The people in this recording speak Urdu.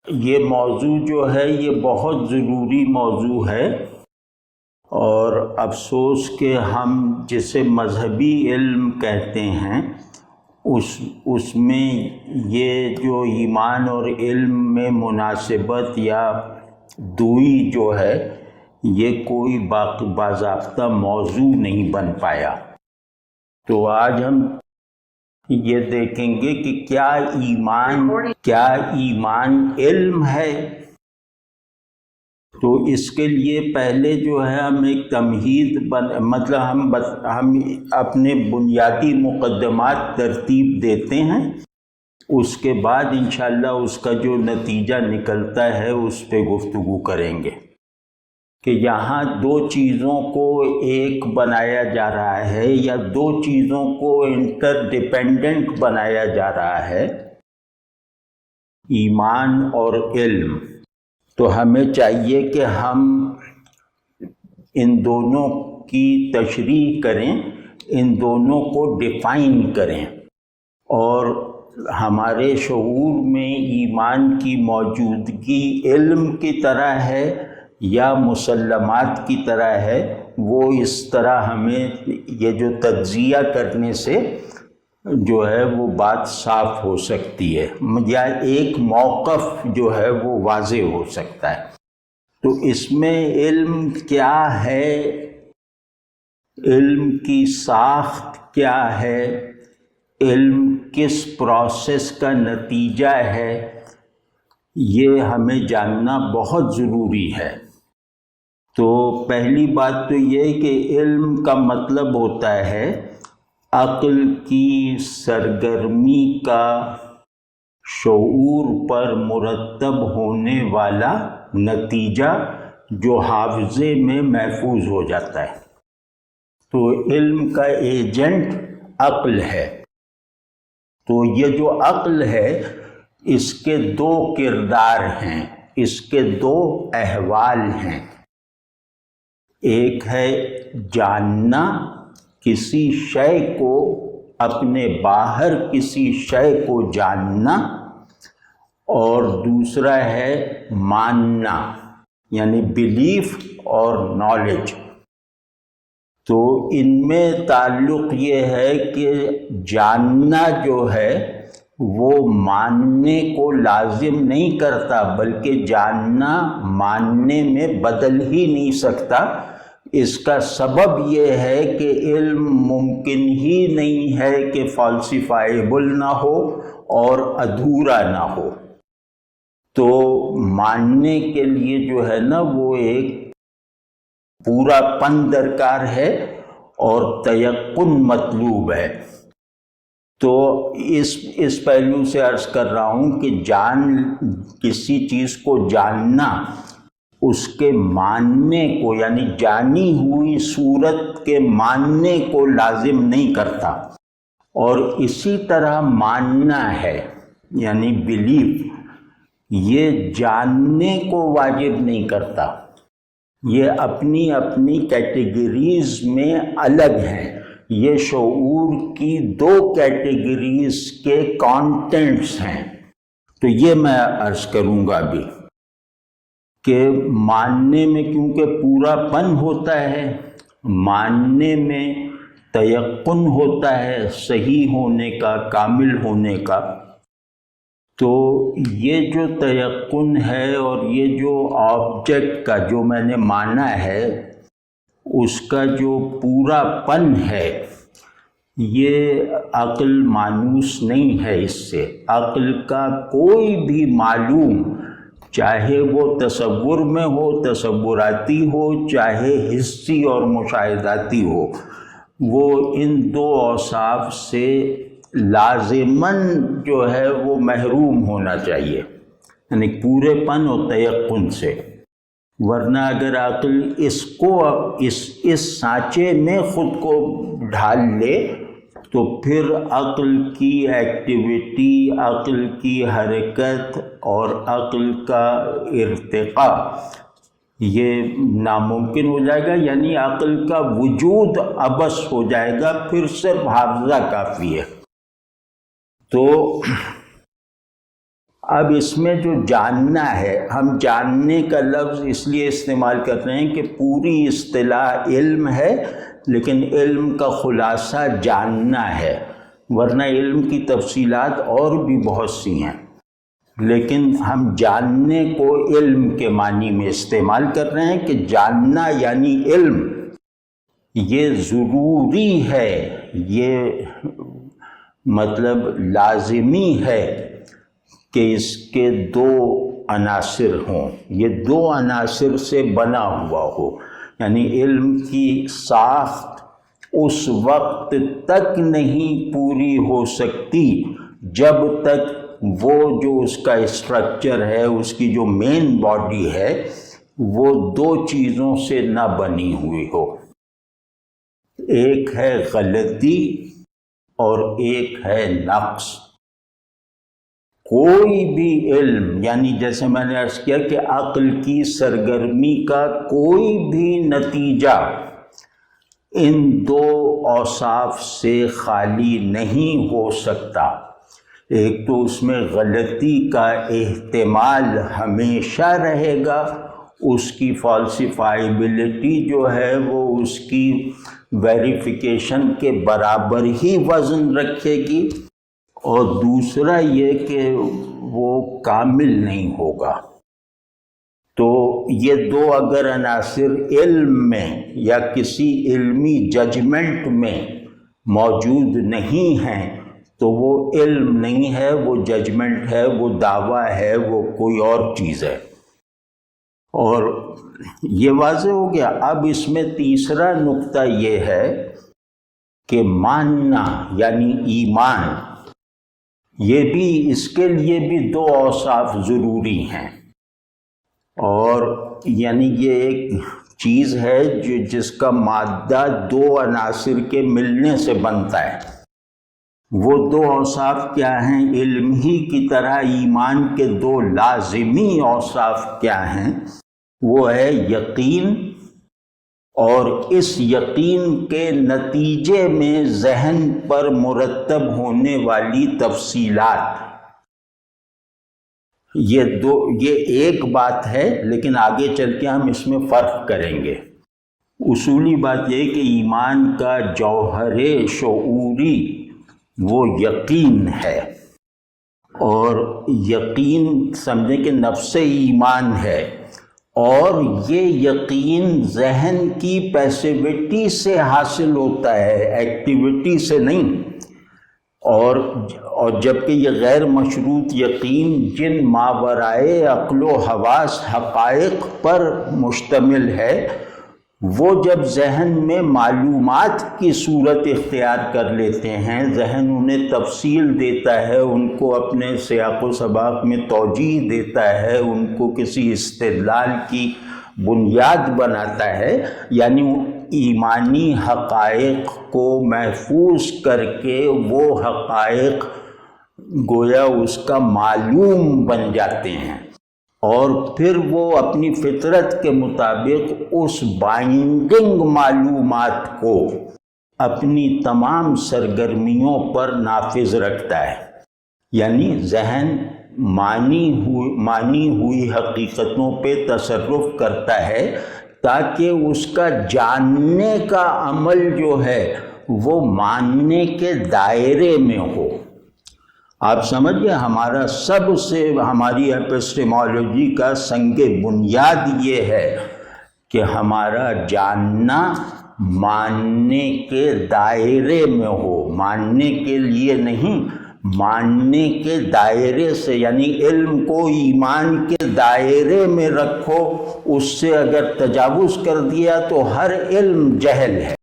یہ موضوع جو ہے یہ بہت ضروری موضوع ہے، اور افسوس کہ ہم جسے مذہبی علم کہتے ہیں اس میں یہ جو ایمان اور علم میں مناسبت یا دوئی جو ہے یہ کوئی باضابطہ موضوع نہیں بن پایا۔ تو آج ہم یہ دیکھیں گے کہ کیا ایمان علم ہے۔ تو اس کے لیے پہلے جو ہے ہم ایک تمہید ہم اپنے بنیادی مقدمات ترتیب دیتے ہیں، اس کے بعد انشاءاللہ اس کا جو نتیجہ نکلتا ہے اس پہ گفتگو کریں گے کہ یہاں دو چیزوں کو ایک بنایا جا رہا ہے یا دو چیزوں کو انٹر ڈیپینڈنٹ بنایا جا رہا ہے، ایمان اور علم۔ تو ہمیں چاہیے کہ ہم ان دونوں کی تشریح کریں، ان دونوں کو ڈیفائن کریں، اور ہمارے شعور میں ایمان کی موجودگی علم کی طرح ہے یا مسلمات کی طرح ہے، وہ اس طرح ہمیں یہ جو تجزیہ کرنے سے جو ہے وہ بات صاف ہو سکتی ہے، یا ایک موقف جو ہے وہ واضح ہو سکتا ہے۔ تو اس میں علم کیا ہے، علم کی ساخت کیا ہے، علم کس پروسیس کا نتیجہ ہے، یہ ہمیں جاننا بہت ضروری ہے۔ تو پہلی بات تو یہ کہ علم کا مطلب ہوتا ہے عقل کی سرگرمی کا شعور پر مرتب ہونے والا نتیجہ جو حافظے میں محفوظ ہو جاتا ہے۔ تو علم کا ایجنٹ عقل ہے۔ تو یہ جو عقل ہے اس کے دو کردار ہیں، اس کے دو احوال ہیں۔ ایک ہے جاننا، کسی شے کو، اپنے باہر کسی شے کو جاننا، اور دوسرا ہے ماننا، یعنی بلیف اور نالج۔ تو ان میں تعلق یہ ہے کہ جاننا جو ہے وہ ماننے کو لازم نہیں کرتا، بلکہ جاننا ماننے میں بدل ہی نہیں سکتا۔ اس کا سبب یہ ہے کہ علم ممکن ہی نہیں ہے کہ فالسیفائیبل نہ ہو اور ادھورا نہ ہو۔ تو ماننے کے لیے جو ہے نا وہ ایک پورا پن درکار ہے اور تیقن مطلوب ہے۔ تو اس پہلو سے عرض کر رہا ہوں کہ کسی چیز کو جاننا اس کے ماننے کو، یعنی جانی ہوئی صورت کے ماننے کو لازم نہیں کرتا، اور اسی طرح ماننا ہے یعنی بلیف، یہ جاننے کو واجب نہیں کرتا۔ یہ اپنی اپنی کیٹیگریز میں الگ ہیں۔ یہ شعور کی دو کیٹیگریز کے کانٹینٹس ہیں۔ تو یہ میں عرض کروں گا ابھی کہ ماننے میں کیونکہ پورا پن ہوتا ہے، ماننے میں تیقن ہوتا ہے صحیح ہونے کا، کامل ہونے کا۔ تو یہ جو تیقن ہے اور یہ جو آبجیکٹ کا جو میں نے مانا ہے اس کا جو پورا پن ہے، یہ عقل مانوس نہیں ہے۔ اس سے عقل کا کوئی بھی معلوم، چاہے وہ تصور میں ہو، تصوراتی ہو، چاہے حسی اور مشاہداتی ہو، وہ ان دو اوصاف سے لازماً جو ہے وہ محروم ہونا چاہیے، یعنی پورے پن اور تیقن سے۔ ورنہ اگر عقل اس سانچے میں خود کو ڈھال لے تو پھر عقل کی ایکٹیویٹی، عقل کی حرکت اور عقل کا ارتقاء یہ ناممکن ہو جائے گا، یعنی عقل کا وجود عبث ہو جائے گا، پھر صرف حافظہ کافی ہے۔ تو اب اس میں جو جاننا ہے، ہم جاننے کا لفظ اس لیے استعمال کر رہے ہیں کہ پوری اصطلاح علم ہے، لیکن علم کا خلاصہ جاننا ہے، ورنہ علم کی تفصیلات اور بھی بہت سی ہیں، لیکن ہم جاننے کو علم کے معنی میں استعمال کر رہے ہیں کہ جاننا یعنی علم، یہ ضروری ہے، یہ مطلب لازمی ہے کہ اس کے دو عناصر ہوں، یہ دو عناصر سے بنا ہوا ہو، یعنی علم کی ساخت اس وقت تک نہیں پوری ہو سکتی جب تک وہ جو اس کا اسٹرکچر ہے، اس کی جو مین باڈی ہے، وہ دو چیزوں سے نہ بنی ہوئی ہو، ایک ہے غلطی اور ایک ہے نقص۔ کوئی بھی علم، یعنی جیسے میں نے عرض کیا کہ عقل کی سرگرمی کا کوئی بھی نتیجہ ان دو اوصاف سے خالی نہیں ہو سکتا۔ ایک تو اس میں غلطی کا احتمال ہمیشہ رہے گا، اس کی فالسیفائبلٹی جو ہے وہ اس کی ویریفیکیشن کے برابر ہی وزن رکھے گی، اور دوسرا یہ کہ وہ کامل نہیں ہوگا۔ تو یہ دو اگر عناصر علم میں یا کسی علمی ججمنٹ میں موجود نہیں ہیں تو وہ علم نہیں ہے، وہ ججمنٹ ہے، وہ دعویٰ ہے، وہ کوئی اور چیز ہے۔ اور یہ واضح ہو گیا۔ اب اس میں تیسرا نقطہ یہ ہے کہ ماننا یعنی ایمان، یہ بھی اس کے لیے بھی دو اوصاف ضروری ہیں، اور یعنی یہ ایک چیز ہے جس کا مادہ دو عناصر کے ملنے سے بنتا ہے۔ وہ دو اوصاف کیا ہیں؟ علم ہی کی طرح ایمان کے دو لازمی اوصاف کیا ہیں؟ وہ ہے یقین، اور اس یقین کے نتیجے میں ذہن پر مرتب ہونے والی تفصیلات۔ یہ ایک بات ہے، لیکن آگے چل کے ہم اس میں فرق کریں گے۔ اصولی بات یہ کہ ایمان کا جوہر شعوری وہ یقین ہے، اور یقین سمجھیں کہ نفس ایمان ہے، اور یہ یقین ذہن کی پیسیوٹی سے حاصل ہوتا ہے، ایکٹیویٹی سے نہیں، اور جبکہ یہ غیر مشروط یقین جن ماورائے عقل و حواس حقائق پر مشتمل ہے، وہ جب ذہن میں معلومات کی صورت اختیار کر لیتے ہیں، ذہن انہیں تفصیل دیتا ہے، ان کو اپنے سیاق و سباق میں توجیہ دیتا ہے، ان کو کسی استدلال کی بنیاد بناتا ہے، یعنی ایمانی حقائق کو محفوظ کر کے وہ حقائق گویا اس کا معلوم بن جاتے ہیں، اور پھر وہ اپنی فطرت کے مطابق اس بائنڈنگ معلومات کو اپنی تمام سرگرمیوں پر نافذ رکھتا ہے، یعنی ذہن مانی ہوئی حقیقتوں پہ تصرف کرتا ہے تاکہ اس کا جاننے کا عمل جو ہے وہ ماننے کے دائرے میں ہو۔ آپ سمجھئے ہماری ایپسٹیمولوجی کا سنگ بنیاد یہ ہے کہ ہمارا جاننا ماننے کے دائرے میں ہو، ماننے کے لیے نہیں، ماننے کے دائرے سے، یعنی علم کو ایمان کے دائرے میں رکھو، اس سے اگر تجاوز کر دیا تو ہر علم جہل ہے۔